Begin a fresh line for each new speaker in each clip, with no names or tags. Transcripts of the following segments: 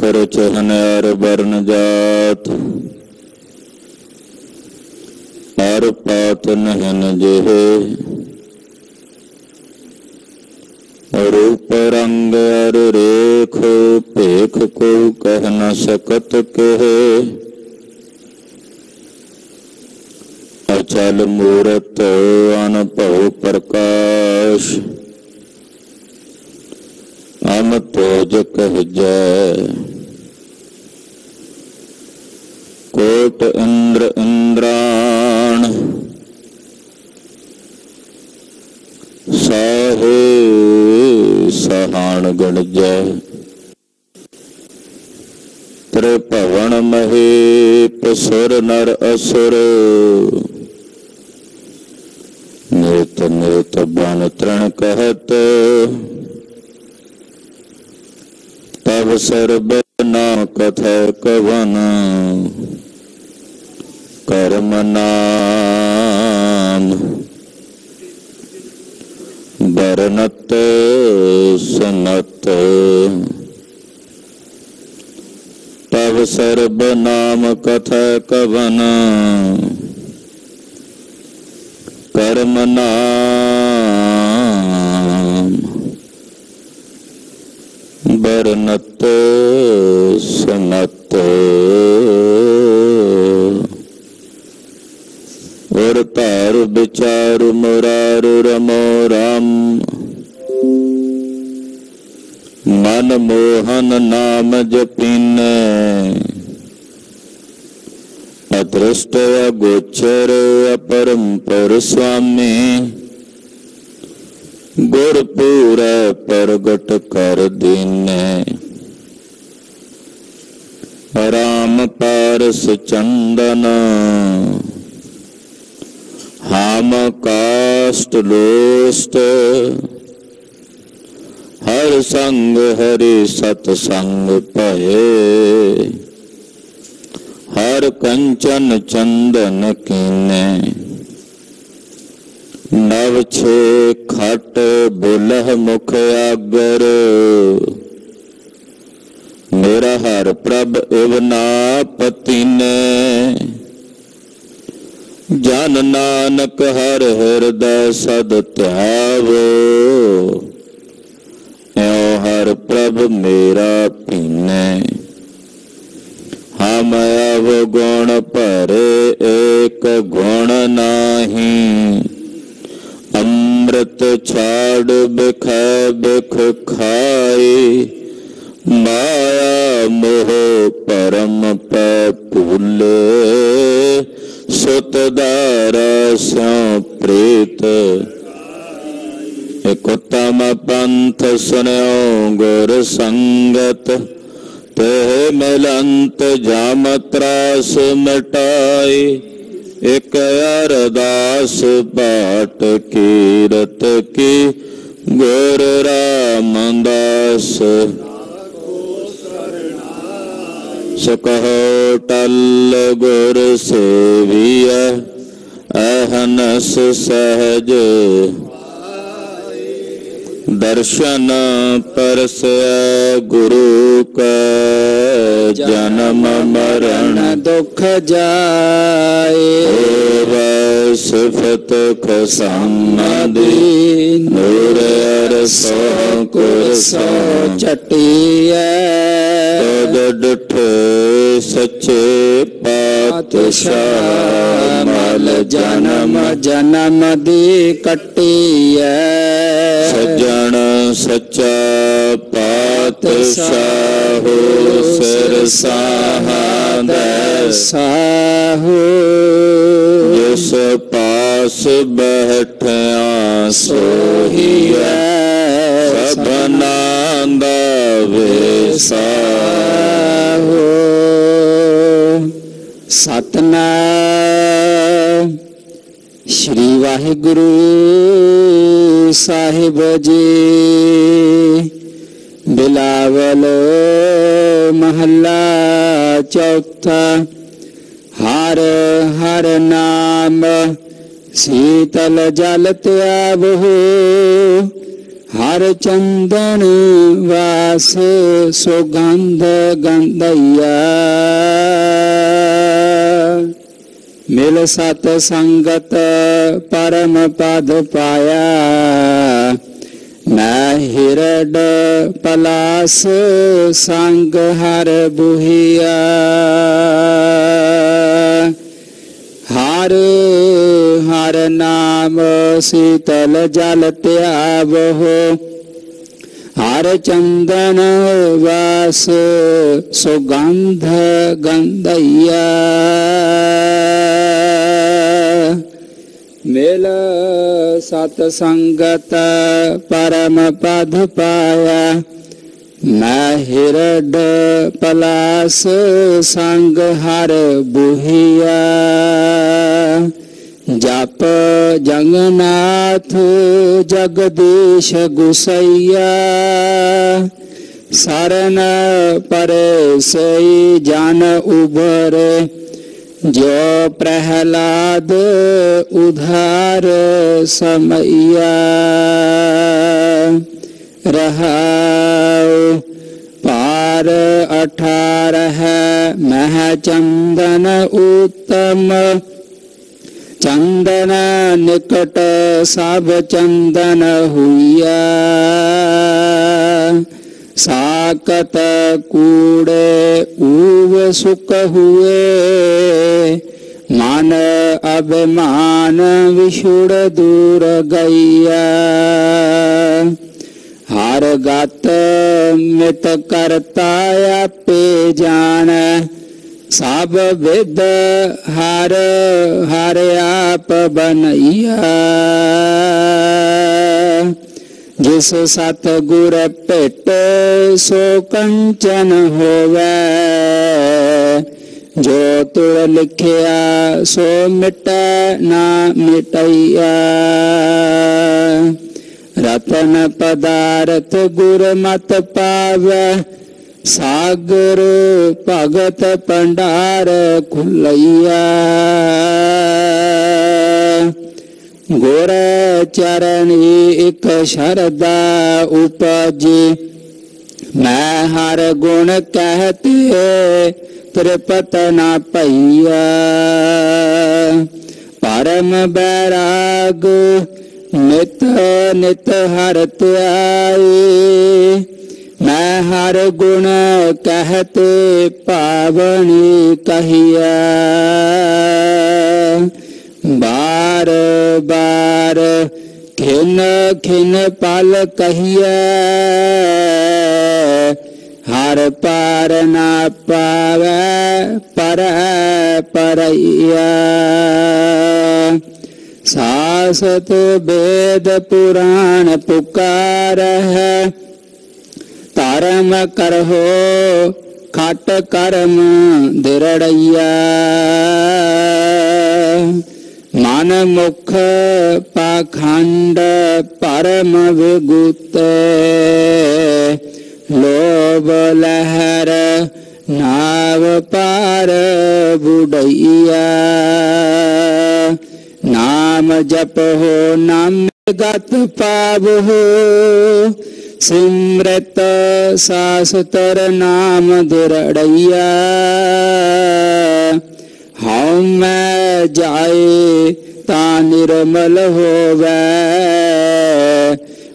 कर चहनयार वर्ण जात और पात नहन जेहे रूप रंग अर रेख पेख को कह न सकत कहे अचल मूरत अनुभव प्रकाश हम तेज कह जय कोट इंद्र इंद्राण साहे सहान गण जय त्रिभुवन महेप सुर नर असुर नेत नेत बन तृण कहत तब सर्व नाम कथा कवन कर्म नाम बरनत सुनत तब सर्व नाम कथा कवन कर्म नाम बरनत सुनत और तारु विचारु मुरारु रमो राम मन मोहन नाम जपीने अदृष्ट अगोचर अपरंपर स्वामी गुर पूरा प्रगट कर दीने राम पारस चंदन हाम काष्ट लोष्ट हर संग हरि सतसंग पहे हर कंचन चंदन कीने नव छे खट बुलह मुख आगर मेरा हर प्रभ इवना पति ने जन नानक हर हृदय सद त्यावो एओ हर प्रभ मेरा पीने हम अवगुण परे एक गुण नाही अमृत छाड़ बिख बिख खाए माया मोह परम पे भूले सुतदारा स्यों प्रीत एक उत्तम पंथ सुनो गुर संगत ते मिलंत जाम त्रास मिटाई एक अरदास बाट कीरत की गुर रामदास सकहो टल गुर सेविय अहनस सहज दर्शन परस गुरु का जन्म मरण दुख जाए सिफत खसमदी नूर अरसो कुरसो चटिया डठे सच्चे पातशाह मल जन्म जन्म दी कटिया सज्जन सच्चा पातशाह सिर साहद साहू जिस पास बैठया सोहिया सबना दा वेसाहू सतनाम श्री वाहिगुरु साहिब जी। बिलावल महला चौथा। हर हर नाम शीतल जल त्यावहु
हर चंदन वास सुगंध गंधैया। मिल सत संगत परम पद पाया, मैं हिरड पलास संग हर बुहिया। हर हर नाम शीतल जल त्यावहो, हर चंदन वास सुगंध गंधैया। मिल सत संगत परम पद पाया, मैं हिरड पलास संग हर बुहिया। जप जगन्नाथ जगदीश गुसैया, शरण परे से जान उबरे, जो प्रहलाद उधार समैया। रहाओ पार 18 मह चंदन उत्तम, चंदन निकट सब चंदन हुइया। साकत कूड़े ऊव सुख हुए, मान अभिमान विछुड़ दूर गैया। हर गत मित करता आपे जान, सब विद हर हर आप बनैया। जिस सतगुर पेट सो कंचन होवे, जो तुर लिखिया सो मिट ना मिटैया। रतन पदार्थ गुर मत पावे, सागर भगत भंडार खुलैया। गुर चरणी एक शरदा उपजे, मैं हर गुण कहते त्रिपत ना पैया। परम बैराग नित नित हरत आए, मैं हर गुण कहते पावनी कहिया। बार बार खिन खिन पल कहिया, हर पार ना पावे पर परैया। शासत वेद पुराण पुकार है, धर्म करहो खट कर्म दृढ़ैया। मन मुख पाखंड परम विगुत, लोभ लहर नाव पार बुढ़ैया। नाम जप हो नाम गत पाव हो, सिमृत शास्त्र नाम दृढ़ैया। हाँ मैं जाए ता निर्मल होवे,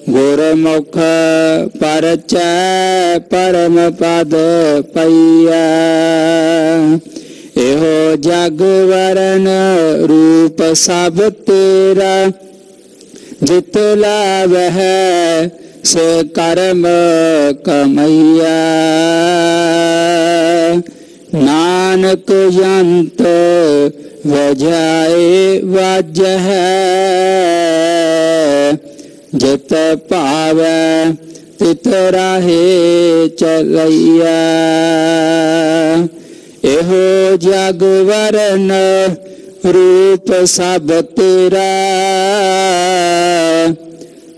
गुरमुख परचय परम पद पैया। एहो जग वरण रूप सब तेरा, जित लाभ है से कर्म कमैया। नानक यंत वजाए वाज है, जित पावे तित राहे चलैया। एहो जग वरण रूप सब तेरा,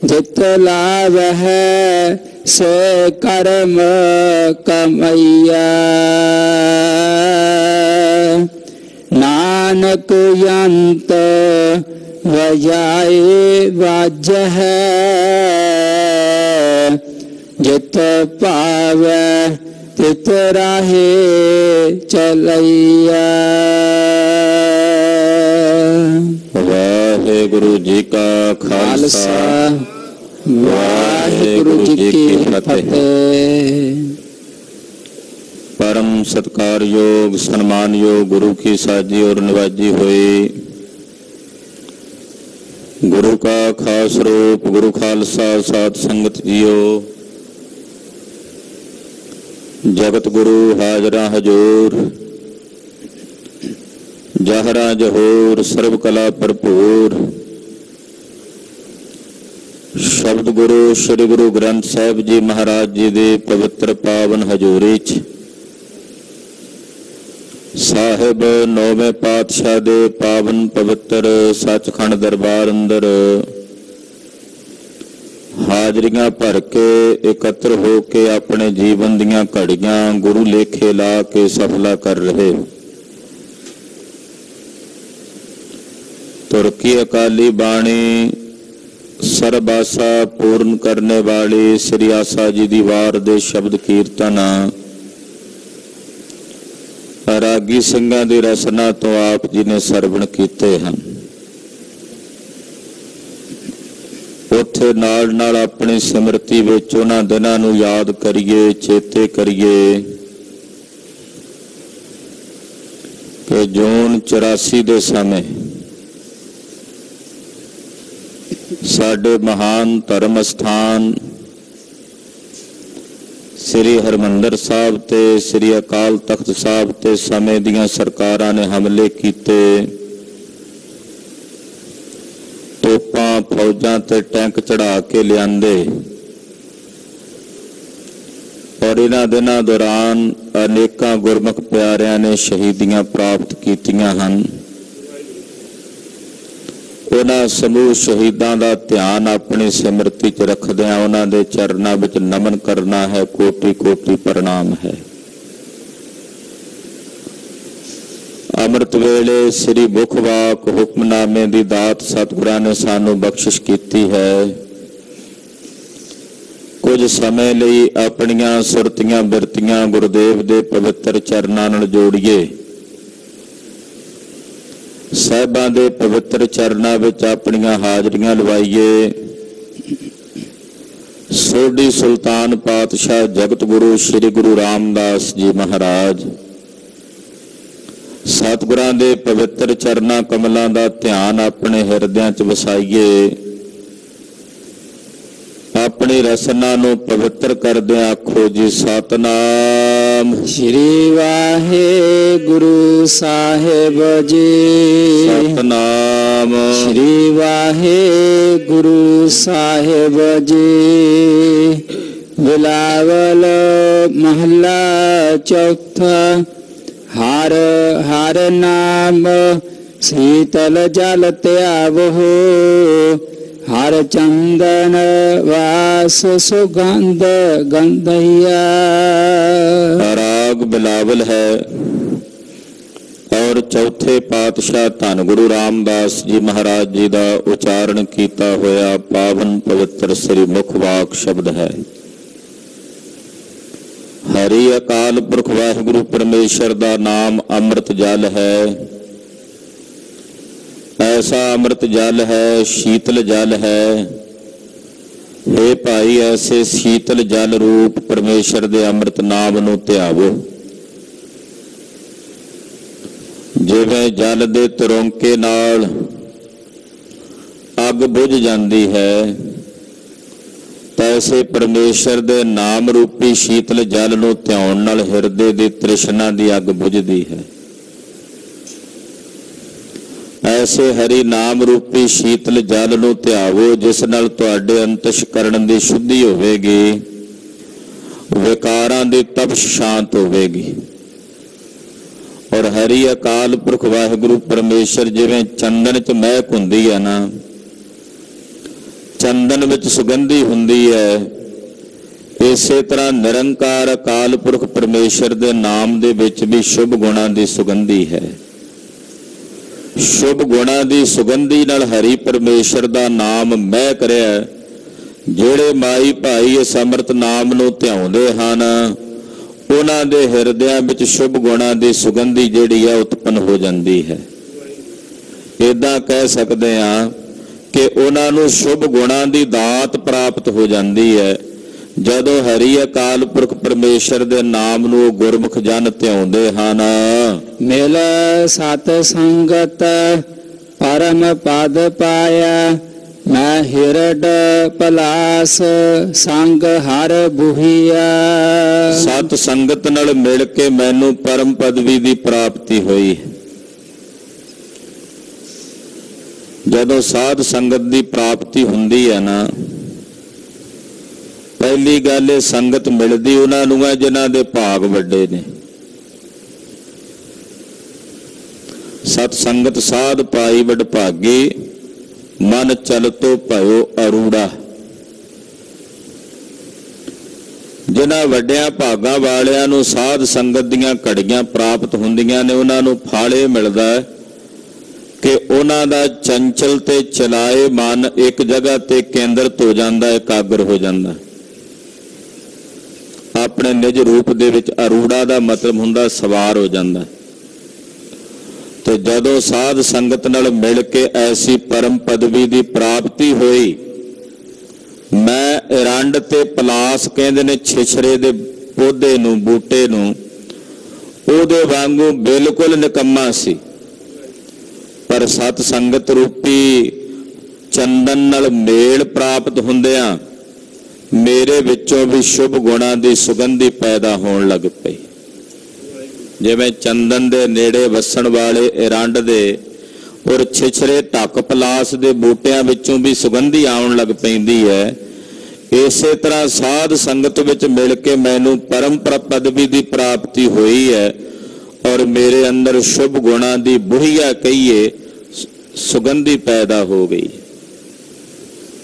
जित लाभ है से कर्म कमैया। नानक यंत बजाए बाज है, जित पावे तित राहे चलैया।
वाहेगुरु जी का खालसा, वाहेगुरु जी की फतेह। परम सत्कार योग सम्मान योग गुरु की साजी और निवाजी हुई गुरु का खास रूप गुरु खालसा साध संगत जियो। जगत गुरु हाजरा हजूर, जहरा जहूर, सर्व कला भरपूर। शब्द गुरु श्री गुरु ग्रंथ साहिब जी महाराज जी दे पवित्र पावन हजूरी च साहिब नौवें पातशाह दे पावन पवित्र सचखंड दरबार अंदर हाजरियां भर के एकत्र हो के अपने जीवन दियां घड़ियां गुरु लेखे ला के सफला कर रहे। तुर्की अकाली बाणी सर्ब आसा पूर्ण करने वाली श्री आसा जी दी वार दे शब्द कीर्तन रागी ਸਿੰਘਾਂ ਦੀ रसना तो आप जी ने सरवण कीते हैं। उत्थे नाल नाल अपनी सिमरती विच उन्हां दिनां नूं याद करिए, चेते करिए कि जून 84 दे समय साडे महान धर्म स्थान श्री हरमंदर साहब ते श्री अकाल तख्त साहब ते समय दियां सरकारां ने हमले कीते, तोपां फौजां ते टैंक चढ़ा के लियांदे और इन्हां दिनां दौरान अनेकां गुरमुख प्यारियां ने शहीदियां प्राप्त कीतियां हन। उन्हां समूह शहीदां दा ध्यान अपनी सिमरती च रखदिआं उन्हां दे चरनां विच नमन करना है। कोटि कोटि प्रणाम है। अमृत वेले श्री मुखवाक हुक्मनामे दी दात सतगुरां ने सानू बख्शिश कीती है। कुछ समय लई अपनियां सुरतियां बिरतियां गुरुदेव दे पवित्र चरनां नाल जोड़िए। साहिबां दे पवित्र चरनां विच अपनियां हाजरियां लवाइए। सोढी सुल्तान पातशाह जगत गुरु श्री गुरु रामदास जी महाराज सतगुरां दे पवित्र चरनां कमलां दा ध्यान अपने हिरदियां च वसाइए। अपनी रसना नूं पवित्र करदिआं आखो जी सतनाम
श्री वाहेगुरु साहिब जी।
सतनाम
श्री वाहेगुरु साहिब जी। बिलावल महला चौथा। हर हर नाम शीतल जल त्यावो, हर चंदन वास सुगंध गंधैया।
राग बिलावल है और चौथे पातशाह धन गुरु रामदास जी महाराज जी का उच्चारण किया होया पावन पवित्र श्री मुखवाक शब्द है। हरि अकाल पुरख वाहिगुरु परमेश्वर का नाम अमृत जल है। ऐसा अमृत जल है, शीतल जल है। हे भाई ऐसे शीतल जल रूप परमेश्वर दे अमृत नाम नूं ध्यावो। जिवें जल दे तरौंके नाल अग बुझ जाती है, तैसे परमेश्वर दे नाम रूपी शीतल जल नूं ध्याउण नाल हिरदे दी तृष्णा दी अग बुझदी है। ऐसे हरि नाम रूपी शीतल जल नूं ध्यावो जिस नाल तुहाडे अंतशकरण दी शुद्धि होवेगी, विकारां दी तपश शांत होवेगी। और हरि अकाल पुरख वाहिगुरु परमेश्वर जिवें चंदन च महक हुंदी है ना, चंदन विच सुगंधी हुंदी है, इसे तरह निरंकार अकाल पुरख परमेश्वर दे नाम दे विच भी शुभ गुणां दी सुगंधी है। शुभ गुणा दी सुगंधी नाल हरि परमेश्वर दा नाम मैं करिया। ਜਿਹੜੇ ਮਾਈ ਭਾਈ ਇਸ ਅੰਮ੍ਰਿਤ ਨਾਮ ਨੂੰ ਧਿਆਉਂਦੇ ਹਨ ਉਹਨਾਂ ਦੇ ਹਿਰਦਿਆਂ ਵਿੱਚ ਸ਼ੁਭ ਗੁਣਾਂ ਦੀ ਸੁਗੰਧੀ ਜਿਹੜੀ ਹੈ ਉਤਪੰਨ ਹੋ ਜਾਂਦੀ ਹੈ। ਇੱਦਾਂ ਕਹਿ ਸਕਦੇ ਹਾਂ ਕਿ ਉਹਨਾਂ ਨੂੰ ਸ਼ੁਭ ਗੁਣਾਂ ਦੀ ਦਾਤ ਪ੍ਰਾਪਤ ਹੋ ਜਾਂਦੀ ਹੈ ਜਦੋਂ ਹਰੀ ਅਕਾਲ ਪੁਰਖ ਪਰਮੇਸ਼ਰ ਦੇ ਨਾਮ ਨੂੰ ਗੁਰਮੁਖ ਜਨ ਧਿਆਉਂਦੇ ਹਨ।
ਮਿਲ ਸਤ ਸੰਗਤ ਪਰਮ ਪਦ ਪਾਇਆ, ਮੈਂ ਹਿਰਡ ਪਲਾਸ ਸੰਗ ਹਰ ਬੁਹੀਆ।
ਸਤ ਸੰਗਤ ਨਾਲ ਮਿਲ ਕੇ ਮੈਨੂੰ ਪਰਮ ਪਦਵੀ ਦੀ ਪ੍ਰਾਪਤੀ ਹੋਈ। ਜਦੋਂ ਸਾਧ ਸੰਗਤ ਦੀ ਪ੍ਰਾਪਤੀ ਹੁੰਦੀ ਹੈ ਨਾ, ਪਹਿਲੀ ਗੱਲ ਇਹ ਸੰਗਤ ਮਿਲਦੀ ਉਹਨਾਂ ਨੂੰ ਹੈ ਜਿਨ੍ਹਾਂ ਦੇ ਭਾਗ ਵੱਡੇ ਨੇ। ਸਤ ਸੰਗਤ ਸਾਧ ਪਾਈ ਵਡਭਾਗੀ, ਮਨ ਚਲਤੋ ਭਇਓ ਅਰੂੜਾ। ਜਿਨ੍ਹਾਂ ਵੱਡਿਆਂ ਭਾਗਾਂ ਵਾਲਿਆਂ ਨੂੰ ਸਾਧ ਸੰਗਤ ਦੀਆਂ ਘੜੀਆਂ ਪ੍ਰਾਪਤ ਹੁੰਦੀਆਂ ਨੇ ਉਹਨਾਂ ਨੂੰ ਫਾਲੇ ਮਿਲਦਾ ਹੈ ਕਿ ਉਹਨਾਂ ਦਾ ਚੰਚਲ ਤੇ ਚਲਾਏ ਮਨ ਇੱਕ ਜਗ੍ਹਾ ਤੇ ਕੇਂਦਰਿਤ ਹੋ ਜਾਂਦਾ, ਇਕਾਗਰ ਹੋ ਜਾਂਦਾ, ਆਪਣੇ ਨਿਜ ਰੂਪ ਦੇ ਵਿੱਚ। ਅਰੂੜਾ ਦਾ ਮਤਲਬ ਹੁੰਦਾ ਸਵਾਰ ਹੋ ਜਾਂਦਾ। ਤੇ ਜਦੋਂ ਸਾਧ ਸੰਗਤ ਨਾਲ ਮਿਲ ਕੇ ਐਸੀ ਪਰਮ ਪਦਵੀ ਦੀ ਪ੍ਰਾਪਤੀ ਹੋਈ, ਮੈਂ ਇਰੰਡ ਤੇ ਪਲਾਸ ਕਹਿੰਦੇ ਨੇ ਛਿਛਰੇ ਦੇ ਪੌਦੇ ਨੂੰ, ਬੂਟੇ ਨੂੰ, ਉਹਦੇ ਵਾਂਗੂ ਬਿਲਕੁਲ ਨਿਕੰਮਾ ਸੀ, ਪਰ ਸਤ ਸੰਗਤ ਰੂਪੀ ਚੰਦਨ ਨਾਲ ਮੇਲ ਪ੍ਰਾਪਤ ਹੁੰਦਿਆਂ ਮੇਰੇ ਵਿੱਚੋਂ ਵੀ ਸ਼ੁਭ ਗੁਣਾਂ ਦੀ ਸੁਗੰਧੀ ਪੈਦਾ ਹੋਣ ਲੱਗ ਪਈ। ਜਿਵੇਂ ਚੰਦਨ ਦੇ ਨੇੜੇ ਵਸਣ ਵਾਲੇ ਇਰੰਡ ਦੇ ਔਰ ਛਿਛਰੇ ਢੱਕ ਪਲਾਸ ਦੇ ਬੂਟਿਆਂ ਵਿੱਚੋਂ ਵੀ ਸੁਗੰਧੀ ਆਉਣ ਲੱਗ ਪੈਂਦੀ ਹੈ, ਇਸੇ ਤਰ੍ਹਾਂ ਸਾਧ ਸੰਗਤ ਵਿੱਚ ਮਿਲ ਕੇ ਮੈਨੂੰ ਪਰਮ ਪਦਵੀ ਦੀ ਪ੍ਰਾਪਤੀ ਹੋਈ ਹੈ ਔਰ ਮੇਰੇ ਅੰਦਰ ਸ਼ੁਭ ਗੁਣਾਂ ਦੀ ਬੁਹੀਆ ਕਹੀਏ ਸੁਗੰਧੀ ਪੈਦਾ ਹੋ ਗਈ।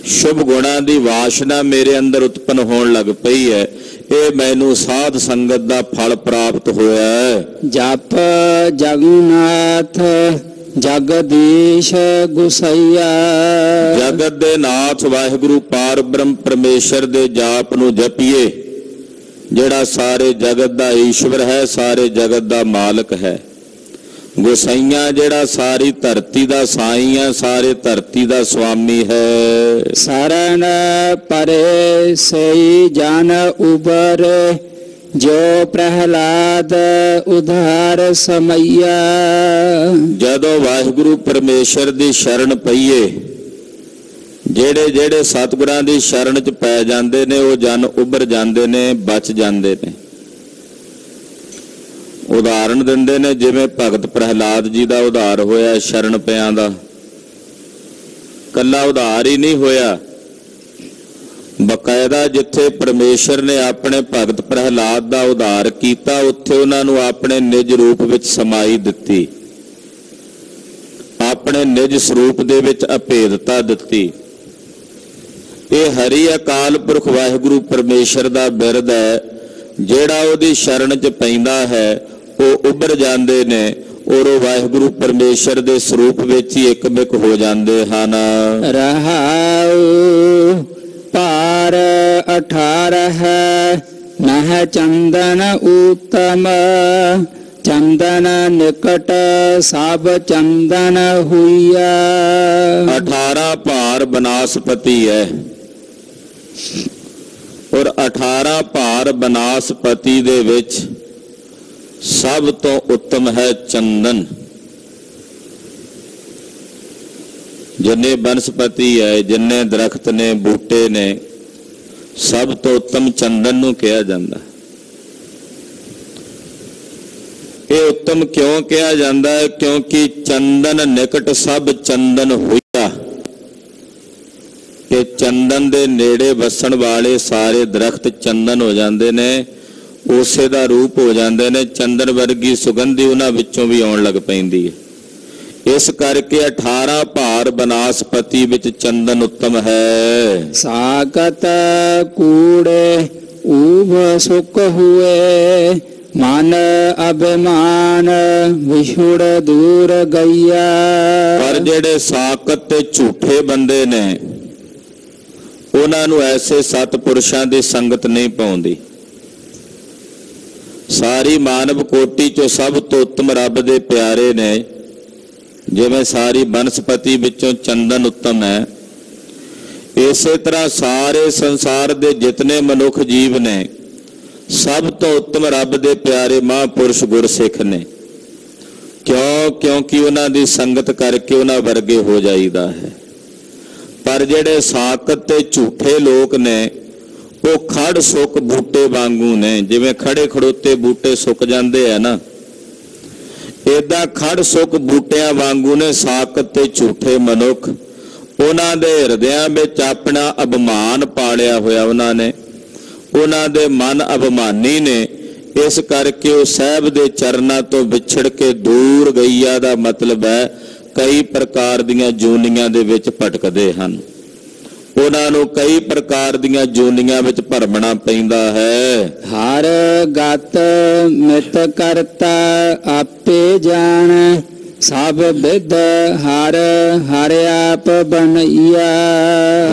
ਸ਼ੁਭ ਗੁਣਾਂ ਦੀ ਵਾਸ਼ਨਾ ਮੇਰੇ ਅੰਦਰ ਉਤਪੰਨ ਹੋਣ ਲੱਗ ਪਈ ਹੈ। ਇਹ ਮੈਨੂੰ ਸਾਧ ਸੰਗਤ ਦਾ ਫਲ ਪ੍ਰਾਪਤ ਹੋਇਆ ਹੈ।
ਜਪ ਜਗਨਨਾਥ ਜਗਦੀਸ਼ ਗੁਸਈਆ।
ਜਗਤ ਦੇ ਨਾਥ ਵਾਹਿਗੁਰੂ ਪਾਰ ਬ੍ਰਹਮ ਪਰਮੇਸ਼ਰ ਦੇ ਜਾਪ ਨੂੰ ਜਪੀਏ, ਜਿਹੜਾ ਸਾਰੇ ਜਗਤ ਦਾ ਈਸ਼ਵਰ ਹੈ, ਸਾਰੇ ਜਗਤ ਦਾ ਮਾਲਕ ਹੈ। ਗੁਸਾਈਆਂ ਜਿਹੜਾ ਸਾਰੀ ਧਰਤੀ ਦਾ ਸਾਈਂ ਹੈ, ਸਾਰੇ ਧਰਤੀ ਦਾ ਸੁਆਮੀ ਹੈ।
ਸਰਣ ਪਰੇ ਸਈ ਜਨ ਉਬਰੇ, ਜੋ ਪ੍ਰਹਿਲਾਦ ਉਧਾਰ ਸਮਈਆ।
ਜਦੋਂ ਵਾਹਿਗੁਰੂ ਪਰਮੇਸ਼ਰ ਦੀ ਸ਼ਰਨ ਪਈਏ, ਜਿਹੜੇ ਜਿਹੜੇ ਸਤਿਗੁਰਾਂ ਦੀ ਸ਼ਰਨ 'ਚ ਪੈ ਜਾਂਦੇ ਨੇ ਉਹ ਜਨ ਉਭਰ ਜਾਂਦੇ ਨੇ, ਬਚ ਜਾਂਦੇ ਨੇ। ਉਦਾਹਰਣ ਦਿੰਦੇ ਨੇ ਜਿਵੇਂ ਭਗਤ ਪ੍ਰਹਿਲਾਦ ਜੀ ਦਾ ਉਧਾਰ ਹੋਇਆ ਸ਼ਰਨ ਪਿਆਂ ਦਾ। ਕੱਲਾ ਉਧਾਰ ਹੀ ਨਹੀਂ ਹੋਇਆ, ਬਕਾਇਦਾ ਜਿੱਥੇ ਪਰਮੇਸ਼ਰ ਨੇ ਆਪਣੇ ਭਗਤ ਪ੍ਰਹਿਲਾਦ ਦਾ ਉਧਾਰ ਕੀਤਾ ਉੱਥੇ ਉਹਨਾਂ ਨੂੰ ਆਪਣੇ ਨਿਜ ਰੂਪ ਵਿੱਚ ਸਮਾਈ ਦਿੱਤੀ, ਆਪਣੇ ਨਿਜ ਸਰੂਪ ਦੇ ਵਿੱਚ ਅਭੇਦਤਾ ਦਿੱਤੀ। ਇਹ ਹਰੀ ਅਕਾਲ ਪੁਰਖ ਵਾਹਿਗੁਰੂ ਪਰਮੇਸ਼ਰ ਦਾ ਬਿਰਦ ਹੈ। ਜਿਹੜਾ ਉਹਦੀ ਸ਼ਰਨ 'ਚ ਪੈਂਦਾ ਹੈ ਉਹ ਉੱਭਰ ਜਾਂਦੇ ਨੇ ਔਰ ਉਹ ਵਾਹਿਗੁਰੂ ਪਰਮੇਸ਼ਰ ਦੇ ਸਰੂਪ ਵਿੱਚ ਹੀ ਇੱਕਮਿਕ ਹੋ ਜਾਂਦੇ ਹਨ।
ਰਹਾਉ ਪਾਰ 18 ਨਹਿ ਚੰਦਨ ਉਤਮ, ਚੰਦਨ ਨਿਕਟ ਸਭ ਚੰਦਨ ਹੋਈਆ।
18 ਭਾਰ ਬਨਾਸਪਤੀ ਹੈ ਔਰ 18 ਭਾਰ ਬਨਾਸਪਤੀ ਦੇ ਵਿੱਚ ਸਭ ਤੋਂ ਉੱਤਮ ਹੈ ਚੰਦਨ। ਜਿੰਨੇ ਬਨਸਪਤੀ ਹੈ, ਜਿੰਨੇ ਦਰਖਤ ਨੇ, ਬੂਟੇ ਨੇ, ਸਭ ਤੋਂ ਉੱਤਮ ਚੰਦਨ ਨੂੰ ਕਿਹਾ ਜਾਂਦਾ। ਇਹ ਉੱਤਮ ਕਿਉਂ ਕਿਹਾ ਜਾਂਦਾ ਹੈ? ਕਿਉਂਕਿ ਚੰਦਨ ਨਿਕਟ ਸਭ ਚੰਦਨ ਹੋਇਆ, ਕਿ ਚੰਦਨ ਦੇ ਨੇੜੇ ਵਸਣ ਵਾਲੇ ਸਾਰੇ ਦਰਖਤ ਚੰਦਨ ਹੋ ਜਾਂਦੇ ਨੇ, ਉਸੇ ਦਾ ਰੂਪ ਹੋ ਜਾਂਦੇ ਨੇ। ਚੰਦਨ ਵਰਗੀ ਸੁਗੰਧੀ ਉਹਨਾਂ ਵਿੱਚੋਂ ਵੀ ਆਉਣ ਲੱਗ ਪੈਂਦੀ ਹੈ। ਇਸ ਕਰਕੇ 18 ਭਾਰ ਬਨਾਸਪਤੀ ਵਿੱਚ ਚੰਦਨ ਉੱਤਮ ਹੈ।
ਸਾਕਤ ਕੂੜੇ ਊਭ ਸੁਖ ਹੁਏ, मन अभिमान विछुड़ दूर गैया।
पर ਜਿਹੜੇ ਸਾਕਤ ਤੇ ਝੂਠੇ ਬੰਦੇ ਨੇ ਉਹਨਾਂ ਨੂੰ ਐਸੇ ਸਤਿਪੁਰਸ਼ਾਂ ਦੀ ਸੰਗਤ ਨਹੀਂ ਪਾਉਂਦੀ। ਸਾਰੀ ਮਾਨਵ ਕੋਟੀ ਚੋਂ ਸਭ ਤੋਂ ਉੱਤਮ ਰੱਬ ਦੇ ਪਿਆਰੇ ਨੇ। ਜਿਵੇਂ ਸਾਰੀ ਬਨਸਪਤੀ ਵਿੱਚੋਂ ਚੰਦਨ ਉੱਤਮ ਹੈ, ਇਸੇ ਤਰ੍ਹਾਂ ਸਾਰੇ ਸੰਸਾਰ ਦੇ ਜਿਤਨੇ ਮਨੁੱਖ ਜੀਵ ਨੇ ਸਭ ਤੋਂ ਉੱਤਮ ਰੱਬ ਦੇ ਪਿਆਰੇ ਮਹਾਂਪੁਰਸ਼ ਗੁਰਸਿੱਖ ਨੇ। ਕਿਉਂ? ਕਿਉਂਕਿ ਉਹਨਾਂ ਦੀ ਸੰਗਤ ਕਰਕੇ ਉਹਨਾਂ ਵਰਗੇ ਹੋ ਜਾਈਦਾ ਹੈ। ਪਰ ਜਿਹੜੇ ਸਾਕਤ ਤੇ ਝੂਠੇ ਲੋਕ ਨੇ ਉਹ ਖੜ ਸੁੱਕ ਬੂਟੇ ਵਾਂਗੂ ਨੇ। ਜਿਵੇਂ ਖੜੇ ਖੜੋਤੇ ਬੂਟੇ ਸੁੱਕ ਜਾਂਦੇ ਆ ਨਾ, ਏਦਾਂ ਖੜ ਸੁੱਕ ਬੂਟਿਆਂ ਵਾਂਗੂ ਨੇ ਸਾਕਤ ਤੇ ਝੂਠੇ ਮਨੁੱਖ। ਉਹਨਾਂ ਦੇ ਹਿਰਦਿਆਂ ਵਿੱਚ ਆਪਣਾ ਅਭਿਮਾਨ ਪਾਲਿਆ ਹੋਇਆ ਉਹਨਾਂ ਨੇ, ਉਹਨਾਂ ਦੇ ਮਨ ਅਭਿਮਾਨੀ ਨੇ। ਇਸ ਕਰਕੇ ਉਹ ਸਾਹਿਬ ਦੇ ਚਰਨਾਂ ਤੋਂ ਵਿਛੜ ਕੇ ਦੂਰ ਗਈਆ ਦਾ ਮਤਲਬ ਹੈ ਕਈ ਪ੍ਰਕਾਰ ਦੀਆਂ ਜੂਨੀਆਂ ਦੇ ਵਿੱਚ ਭਟਕਦੇ ਹਨ। ਉਹਨਾਂ ਨੂੰ ਕਈ ਪ੍ਰਕਾਰ ਦੀਆਂ ਜੂਨੀਆਂ ਵਿੱਚ ਭਰਮਣਾ ਪੈਂਦਾ ਹੈ।
ਹਰ ਗਤ ਮਿਤ ਕਰਤਾ ਆਪੇ ਜਾਣ, ਸਭ ਵਿਦ ਹਰ ਹਰ ਆਪ ਬਣਈਆ।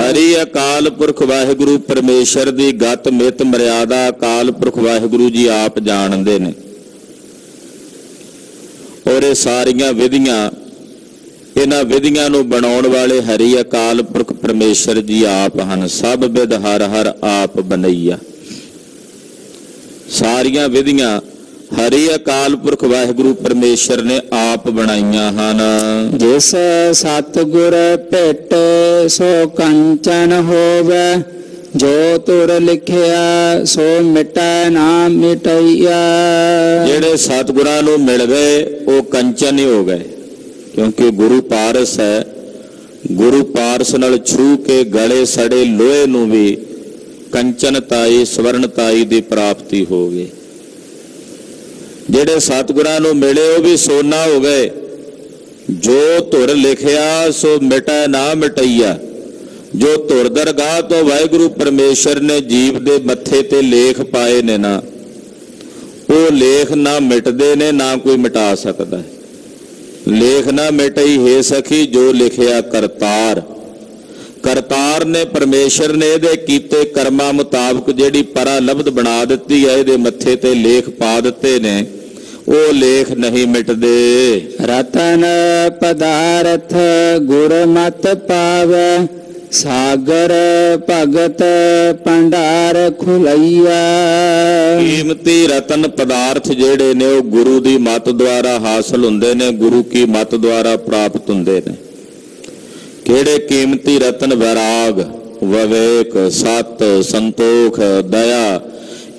ਹਰੀ ਅਕਾਲ ਪੁਰਖ ਵਾਹਿਗੁਰੂ ਪਰਮੇਸ਼ਰ ਦੀ ਗਤ ਮਿਤ ਮਰਿਆਦਾ ਅਕਾਲ ਪੁਰਖ ਵਾਹਿਗੁਰੂ ਜੀ ਆਪ ਜਾਣਦੇ ਨੇ। ਔਰ ਇਹ ਸਾਰੀਆਂ ਵਿਧੀਆਂ, ਇਹਨਾਂ ਵਿਧੀਆਂ ਨੂੰ ਬਣਾਉਣ ਵਾਲੇ ਹਰੀ ਅਕਾਲ ਪੁਰਖ ਪਰਮੇਸ਼ਰ ਜੀ ਆਪ ਹਨ। ਸਭ ਵਿਦ ਹਰ ਹਰ ਆਪ ਬਣਈਆ। ਸਾਰੀਆਂ ਵਿਧੀਆਂ ਹਰੀ ਅਕਾਲ ਪੁਰਖ ਵਾਹਿਗੁਰੂ ਪਰਮੇਸ਼ਰ ਨੇ ਆਪ ਬਣਾਈਆਂ ਹਨ।
ਜਿਸ ਸਤਿਗੁਰ ਭੇਟ ਸੋ ਕੰਚਨ ਹੋਵੇ, ਜੋ ਤੁਰ ਲਿਖਿਆ ਸੋ ਮਿਟੈ ਨਾ ਮਿਟਈਆ। ਜਿਹੜੇ
ਸਤਿਗੁਰਾਂ ਨੂੰ ਮਿਲ ਗਏ ਉਹ ਕੰਚਨ ਹੀ ਹੋ ਗਏ, ਕਿਉਂਕਿ ਗੁਰੂ ਪਾਰਸ ਹੈ। ਗੁਰੂ ਪਾਰਸ ਨਾਲ ਛੂ ਕੇ ਗਲੇ ਸੜੇ ਲੋਹੇ ਨੂੰ ਵੀ ਕੰਚਨਤਾਈ ਸਵਰਨਤਾਈ ਦੀ ਪ੍ਰਾਪਤੀ ਹੋ ਗਈ। ਜਿਹੜੇ ਸਤਿਗੁਰਾਂ ਨੂੰ ਮਿਲੇ ਉਹ ਵੀ ਸੋਨਾ ਹੋ ਗਏ। ਜੋ ਧੁਰ ਲਿਖਿਆ ਸੋ ਮਿਟੈ ਨਾ ਮਿਟਈਆ। ਜੋ ਧੁਰ ਦਰਗਾਹ ਤੋਂ ਵਾਹਿਗੁਰੂ ਪਰਮੇਸ਼ਰ ਨੇ ਜੀਵ ਦੇ ਮੱਥੇ ਤੇ ਲੇਖ ਪਾਏ ਨੇ ਨਾ, ਉਹ ਲੇਖ ਨਾ ਮਿਟਦੇ ਨੇ ਨਾ ਕੋਈ ਮਿਟਾ ਸਕਦਾ। ਲੇਖ ਨਾ ਮਿਟਈ ਹੈ ਸਖੀ ਜੋ ਲਿਖਿਆ ਕਰਤਾਰ। ਕਰਤਾਰ ਨੇ ਪਰਮੇਸ਼ਰ ਨੇ ਇਹਦੇ ਕੀਤੇ ਕਰਮਾਂ ਮੁਤਾਬਕ ਜਿਹੜੀ ਪਰਾ ਲਬਧ ਬਣਾ ਦਿੱਤੀ ਹੈ, ਇਹਦੇ ਮੱਥੇ ਤੇ ਲੇਖ ਪਾ ਦਿੱਤੇ ਨੇ, ਉਹ ਲੇਖ ਨਹੀਂ ਮਿਟਦੇ।
ਰਤਨ ਪਦਾਰਥ ਗੁਰਮਤਿ ਪਾਵੈ, ਸਾਗਰ ਭਗਤ ਭੰਡਾਰ ਖੁਲਈਆ।
ਕੀਮਤੀ ਰਤਨ ਪਦਾਰਥ ਜਿਹੜੇ ਨੇ ਉਹ ਗੁਰੂ ਦੀ ਮੱਤ ਦੁਆਰਾ ਹਾਸਲ ਹੁੰਦੇ ਨੇ, ਗੁਰੂ ਕੀ ਮੱਤ ਦੁਆਰਾ ਪ੍ਰਾਪਤ ਹੁੰਦੇ ਨੇ। ਕਿਹੜੇ ਕੀਮਤੀ ਰਤਨ? ਵੈਰਾਗ, ਵਿਵੇਕ, ਸਤ, ਸੰਤੋਖ, ਦਇਆ।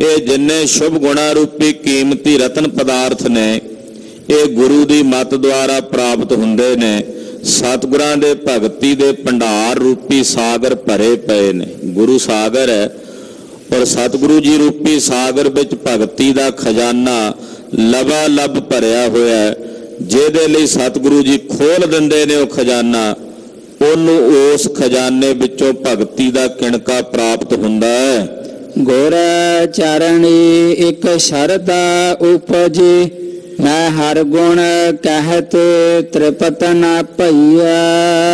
ਇਹ ਜਿੰਨੇ ਸ਼ੁਭ ਗੁਣਾ ਰੂਪੀ ਕੀਮਤੀ ਰਤਨ ਪਦਾਰਥ ਨੇ ਇਹ ਗੁਰੂ ਦੀ ਮੱਤ ਦੁਆਰਾ ਪ੍ਰਾਪਤ ਹੁੰਦੇ ਨੇ। ਸਤਿਗੁਰਾਂ ਦੇ ਭਗਤੀ ਦੇ ਭੰਡਾਰ ਰੂਪੀ ਸਾਗਰ ਭਰੇ ਪਏ ਨੇ। ਗੁਰੂ ਸਾਗਰ ਹੈ ਔਰ ਸਤਿਗੁਰੂ ਜੀ ਰੂਪੀ ਸਾਗਰ ਵਿੱਚ ਭਗਤੀ ਦਾ ਖਜ਼ਾਨਾ ਲਬਾ ਲਬ ਭਰਿਆ ਹੋਇਆ ਹੈ। ਜਿਹਦੇ ਲਈ ਸਤਿਗੁਰੂ ਜੀ ਖੋਲ ਦਿੰਦੇ ਨੇ ਉਹ ਖਜ਼ਾਨਾ, ਉਹਨੂੰ ਉਸ ਖਜ਼ਾਨੇ ਵਿੱਚੋਂ ਭਗਤੀ ਦਾ ਕਿਣਕਾ ਪ੍ਰਾਪਤ ਹੁੰਦਾ ਹੈ।
ਗੁਰ ਚਰਣੀ ਇੱਕ ਸ਼ਰਧਾ ਉਪਜੀ, ਮੈਂ ਹਰ ਗੁਣ ਕਹਿਤ ਤ੍ਰਿਪਤ ਨਾ ਭਈਆ।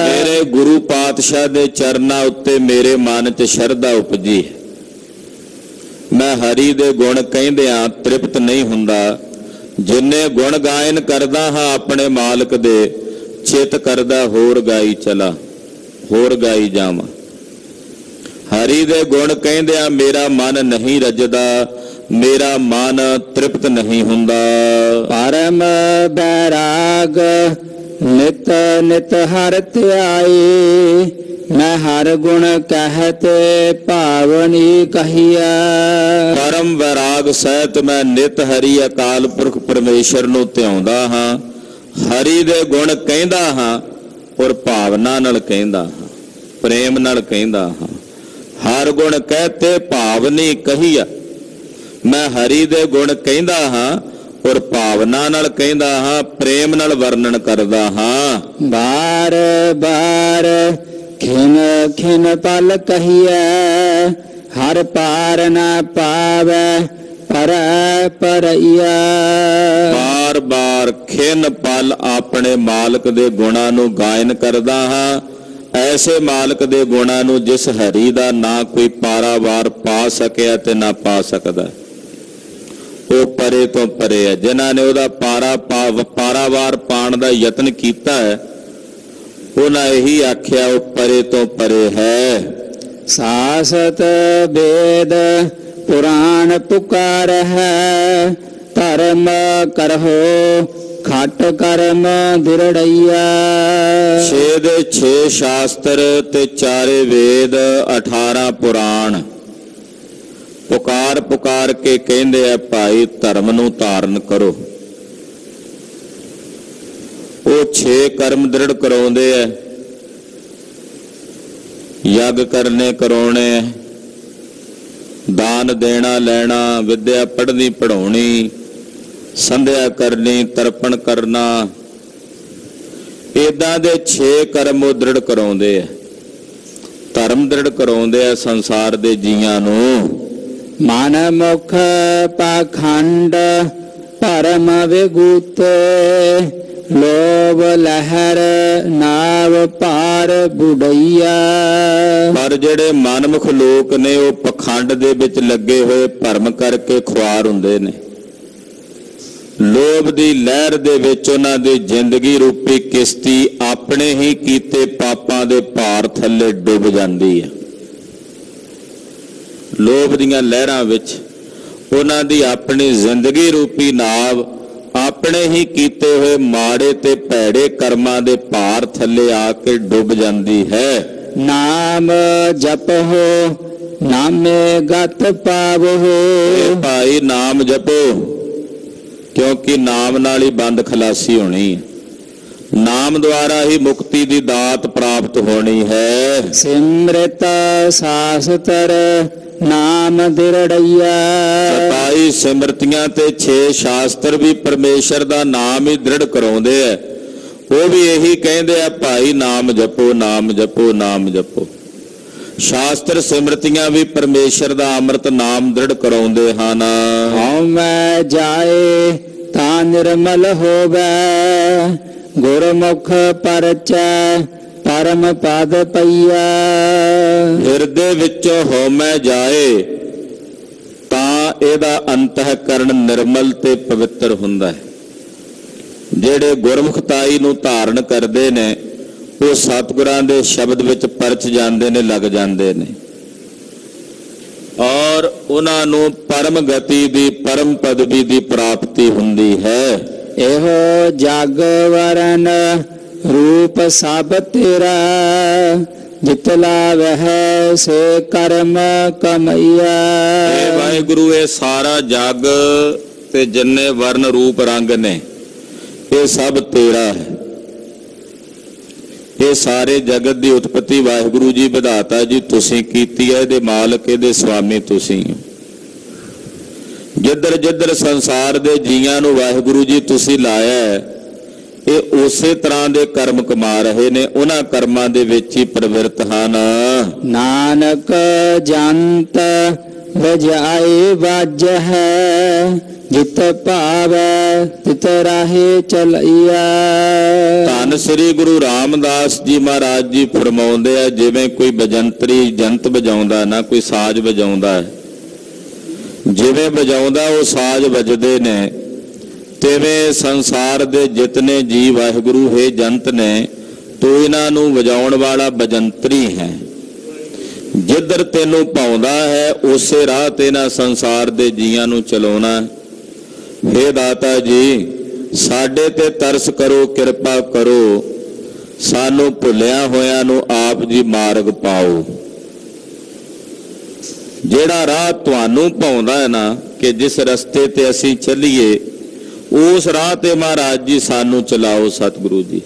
ਮੇਰੇ ਗੁਰੂ ਪਾਤਸ਼ਾਹ ਦੇ ਚਰਨਾਂ ਉੱਤੇ ਮੇਰੇ ਮਨ 'ਚ ਸ਼ਰਧਾ ਉਪਜੀ, ਮੈਂ ਹਰੀ ਦੇ ਗੁਣ ਕਹਿੰਦਿਆਂ ਤ੍ਰਿਪਤ ਨਹੀਂ ਹੁੰਦਾ। ਜਿੰਨੇ ਗੁਣ ਗਾਇਨ ਕਰਦਾ ਹਾਂ ਆਪਣੇ ਮਾਲਕ ਦੇ, ਚਿਤ ਕਰਦਾ ਹੋਰ ਗਾਈ ਚਲਾ, ਹੋਰ ਗਾਈ ਜਾਵਾਂ। ਹਰੀ ਦੇ ਗੁਣ ਕਹਿੰਦਿਆਂ ਮੇਰਾ ਮਨ ਨਹੀਂ ਰੱਜਦਾ, ਮੇਰਾ ਮਨ ਤ੍ਰਿਪਤ ਨਹੀਂ ਹੁੰਦਾ।
ਪਰਮ ਬੈਰਾਗ ਨਿਤ ਨਿਤ ਹਰ ਧਿਆਏ, ਮੈਂ ਹਰ ਗੁਣ ਕਹਿਤ ਭਾਵਨੀ ਕਹੀਆ।
ਪਰਮ ਵੈਰਾਗ ਸਹਿਤ ਮੈਂ ਨਿਤ ਹਰੀ ਅਕਾਲ ਪੁਰਖ ਪਰਮੇਸ਼ਰ ਨੂੰ ਧਿਆਉਂਦਾ ਹਾਂ, ਹਰੀ ਦੇ ਗੁਣ ਕਹਿੰਦਾ ਹਾਂ ਔਰ ਭਾਵਨਾ ਨਾਲ ਕਹਿੰਦਾ ਹਾਂ, ਪ੍ਰੇਮ ਨਾਲ ਕਹਿੰਦਾ ਹਾਂ। ਹਰ ਗੁਣ ਕਹਤੇ ਭਾਵਨੀ ਕਹੀਆ। ਮੈਂ ਹਰੀ ਦੇ ਗੁਣ ਕਹਿੰਦਾ ਹਾਂ ਔਰ ਭਾਵਨਾ ਨਾਲ ਕਹਿੰਦਾ ਹਾਂ, ਪ੍ਰੇਮ ਨਾਲ ਵਰਣਨ ਕਰਦਾ ਹਾਂ।
ਬਾਰ ਬਾਰ ਖਿਨ ਖਿਨ ਪਲ ਕਹੀਐ, ਹਰ ਪਾਰ ਨਾ ਪਾਵੈ ਕਰੈ ਪਰਈਆ।
ਬਾਰ ਬਾਰ ਖਿਨ ਪਲ ਆਪਣੇ ਮਾਲਕ ਦੇ ਗੁਣਾਂ ਨੂੰ ਗਾਇਨ ਕਰਦਾ ਹਾਂ, ਐਸੇ ਮਾਲਕ ਦੇ ਗੁਣਾਂ ਨੂੰ ਜਿਸ ਹਰੀ ਦਾ ਨਾ ਕੋਈ ਪਾਰਾਵਾਰ ਪਾ ਸਕਿਆ ਤੇ ਨਾ ਪਾ ਸਕਦਾ। ਉਹ ਪਰੇ ਤੋਂ ਪਰੇ ਹੈ। ਜਿਨ੍ਹਾਂ ਨੇ ਉਹਦਾ ਪਾਰਾਵਾਰ ਪਾਉਣ ਦਾ ਯਤਨ ਕੀਤਾ ਹੈ, ਉਹਨਾਂ ਇਹੀ ਆਖਿਆ ਉਹ ਪਰੇ ਤੋਂ ਪਰੇ ਹੈ।
ਸਾਸਤ ਵੇਦ ਪੁਰਾਣ ਪੁਕਾਰ ਹੈ, ਧਰਮ ਕਰਹੁ ਖਟ ਕਰਮ ਦਿਰੜਈਆ।
6 ਦੇ 6 ਸ਼ਾਸਤਰ ਤੇ 4 ਵੇਦ 18 ਪੁਰਾਣ ਪੁਕਾਰ ਪੁਕਾਰ ਕੇ ਕਹਿੰਦੇ ਆ ਭਾਈ ਧਰਮ ਨੂੰ ਧਾਰਨ ਕਰੋ। ਉਹ 6 ਕਰਮ ਦ੍ਰਿੜ ਕਰਾਉਂਦੇ ਆ, ਯੱਗ ਕਰਨੇ ਕਰਾਉਣੇ, ਦਾਨ ਦੇਣਾ ਲੈਣਾ, ਵਿਦਿਆ ਪੜ੍ਹਨੀ ਪੜ੍ਹਾਉਣੀ, ਸੰਧਿਆ ਕਰਨੀ, ਤਰਪਣ ਕਰਨਾ, ਏਦਾਂ ਦੇ 6 ਕਰਮ ਉਹ ਦ੍ਰਿੜ ਕਰਾਉਂਦੇ ਆ, ਧਰਮ ਦ੍ਰਿੜ ਕਰਾਉਂਦੇ ਆ ਸੰਸਾਰ ਦੇ ਜੀਆਂ ਨੂੰ।
ਮਨ ਮੁਖ ਪਾਖੰਡ ਪਰਮ ਵਿਗੂਤੇ, ਲੋਭ ਲਹਿਰ ਨਾਵ ਪਾਰ ਬੁੜਈਆ।
ਪਰ ਜਿਹੜੇ ਮਨਮੁਖ ਲੋਕ ਨੇ ਉਹ ਪਖੰਡ ਦੇ ਵਿੱਚ ਲੱਗੇ ਹੋਏ ਭਰਮ ਕਰਕੇ ਖੁਆਰ ਹੁੰਦੇ ਨੇ। ਲੋਭ ਦੀ ਲਹਿਰ ਦੇ ਵਿੱਚ ਉਹਨਾਂ ਦੀ ਜ਼ਿੰਦਗੀ ਰੂਪੀ ਕਿਸ਼ਤੀ ਆਪਣੇ ਹੀ ਕੀਤੇ ਪਾਪਾਂ ਦੇ ਭਾਰ ਥੱਲੇ ਡੁੱਬ ਜਾਂਦੀ ਹੈ। ਲੋਭ ਦੀਆਂ ਲਹਿਰਾਂ ਵਿੱਚ ਉਹਨਾਂ ਦੀ ਆਪਣੀ ਜ਼ਿੰਦਗੀ ਰੂਪੀ ਨਾਵ ਆਪਣੇ ਹੀ ਕੀਤੇ ਹੋਏ ਮਾੜੇ ਤੇ ਭੈੜੇ ਕਰਮਾਂ ਦੇ ਭਾਰ ਥੱਲੇ ਆ ਕੇ ਡੁੱਬ ਜਾਂਦੀ ਹੈ।
ਨਾਮ ਜਪੋ ਨਾਮੇ ਗਤ ਪਾਵੋ।
ਭਾਈ ਨਾਮ ਜਪੋ, ਕਿਉਂਕਿ ਨਾਮ ਨਾਲ ਹੀ ਬੰਦ ਖਲਾਸੀ ਹੋਣੀ ਹੈ। ਨਾਮ ਦੁਆਰਾ ਹੀ ਮੁਕਤੀ ਦੀ ਦਾਤ ਪ੍ਰਾਪਤ ਹੋਣੀ ਹੈ।
ਸਿਮਰਤ ਸਾਸਤਰ ਨਾਮ ਦਿਰੜਈਆ।
27 ਸਿਮਰਤੀਆਂ ਤੇ 6 ਸ਼ਾਸਤਰ ਵੀ ਪਰਮੇਸ਼ਰ ਦਾ ਨਾਮ ਹੀ ਦ੍ਰਿੜ ਕਰਾਉਂਦੇ ਆ। ਉਹ ਵੀ ਇਹੀ ਕਹਿੰਦੇ ਆ ਭਾਈ ਨਾਮ ਜਪੋ, ਨਾਮ ਜਪੋ, ਨਾਮ ਜਪੋ। ਸ਼ਾਸਤਰ ਸਿਮਰਤੀਆਂ ਵੀ ਪਰਮੇਸ਼ਰ ਦਾ ਅੰਮ੍ਰਿਤ ਨਾਮ ਦ੍ਰਿੜ ਕਰਾਉਂਦੇ ਹਨ।
ਹਉਮੈ ਜਾਏ ਤਾਂ ਨਿਰਮਲ ਹੋਵੇ, ਗੁਰਮੁਖ ਪਰਚੈ ਪਰਮ ਪਦ ਪਈਆ।
ਹਿਰਦੇ ਵਿੱਚੋਂ ਹਉਮੈ ਜਾਏ ਤਾਂ ਇਹਦਾ ਅੰਤःਕਰਣ ਨਿਰਮਲ ਤੇ ਪਵਿੱਤਰ ਹੁੰਦਾ ਹੈ। ਜਿਹੜੇ ਗੁਰਮੁਖਤਾਈ ਨੂੰ ਧਾਰਨ ਕਰਦੇ ਨੇ ਉਹ ਸਤਿਗੁਰਾਂ ਦੇ ਸ਼ਬਦ ਵਿੱਚ ਪਰਚ ਜਾਂਦੇ ਨੇ, ਲੱਗ ਜਾਂਦੇ ਨੇ, ਔਰ ਉਹਨਾਂ ਨੂੰ ਪਰਮ ਗਤੀ ਦੀ, ਪਰਮ ਪਦਵੀ ਦੀ ਪ੍ਰਾਪਤੀ ਹੁੰਦੀ ਹੈ।
ਇਹੋ ਜਗ ਵਰਨ ਰੂਪ ਸਭ ਤੇਰਾ, ਜਿਤ ਲਾਵਹਿ ਸੇ ਕਰਮ ਕਮਈਆ।
ਇਹ ਵਾਹਿਗੁਰੂ, ਇਹ ਸਾਰਾ ਜਗ ਤੇ ਜਿੰਨੇ ਵਰਨ ਰੂਪ ਰੰਗ ਨੇ ਇਹ ਸਭ ਤੇਰਾ ਹੈ। ਇਹ ਸਾਰੇ ਜਗਤ ਦੀ ਉਤਪਤੀ ਵਾਹਿਗੁਰੂ ਜੀ ਵਿਧਾਤਾ ਜੀ ਤੁਸੀਂ ਕੀਤੀ ਹੈ। ਇਹਦੇ ਮਾਲਕ, ਇਹਦੇ ਸੁਆਮੀ ਤੁਸੀਂ ਹੋ। ਜਿੱਧਰ ਜਿੱਧਰ ਸੰਸਾਰ ਦੇ ਜੀਆਂ ਨੂੰ ਵਾਹਿਗੁਰੂ ਜੀ ਤੁਸੀਂ ਲਾਇਆ ਹੈ, ਇਹ ਉਸੇ ਤਰ੍ਹਾਂ ਦੇ ਕਰਮ ਕਮਾ ਰਹੇ ਨੇ। ਉਹਨਾਂ ਕਰਮਾਂ ਦੇ ਵਿੱਚ ਹੀ ਪ੍ਰਵਿਰਤ ਹਨ।
ਨਾਨਕ ਜੰਤ ਵਜਾਏ ਵੱਜ ਹੈ, ਜਿਤ ਭਾਵੈ ਤਿਤ ਰਾਹੇ ਚਲਈਆ।
ਧੰਨ ਸ੍ਰੀ ਗੁਰੂ ਰਾਮਦਾਸ ਜੀ ਮਹਾਰਾਜ ਜੀ ਫਰਮਾਉਂਦੇ ਆ, ਜਿਵੇਂ ਕੋਈ ਬਜੰਤਰੀ ਜੰਤ ਵਜਾਉਂਦਾ ਨਾ, ਕੋਈ ਸਾਜ਼ ਵਜਾਉਂਦਾ ਹੈ, ਜਿਵੇਂ ਵਜਾਉਂਦਾ ਉਹ ਸਾਜ਼ ਵੱਜਦੇ ਨੇ, ਤਿਵੇਂ ਸੰਸਾਰ ਦੇ ਜਿਤਨੇ ਜੀ ਵਾਹਿਗੁਰੂ ਹੈ ਜੰਤ ਨੇ, ਤੂੰ ਇਹਨਾਂ ਨੂੰ ਵਜਾਉਣ ਵਾਲਾ ਬਜੰਤਰੀ ਹੈ। ਜਿੱਧਰ ਤੈਨੂੰ ਪਾਉਂਦਾ ਹੈ ਉਸੇ ਰਾਹ ਤੇ ਨਾ ਸੰਸਾਰ ਦੇ ਜੀਆਂ ਨੂੰ ਚਲਾਉਣਾ। ਹੇ ਦਾਤਾ ਜੀ, ਸਾਡੇ ਤੇ ਤਰਸ ਕਰੋ, ਕਿਰਪਾ ਕਰੋ, ਸਾਨੂੰ ਭੁੱਲਿਆ ਹੋਇਆਂ ਨੂੰ ਆਪ ਜੀ ਮਾਰਗ ਪਾਓ। ਜਿਹੜਾ ਰਾਹ ਤੁਹਾਨੂੰ ਪਾਉਂਦਾ ਹੈ ਨਾ, ਕਿ ਜਿਸ ਰਸਤੇ ਤੇ ਅਸੀਂ ਚੱਲੀਏ ਉਸ ਰਾਹ ਤੇ ਮਹਾਰਾਜ ਜੀ ਸਾਨੂੰ ਚਲਾਓ। ਸਤਿਗੁਰੂ ਜੀ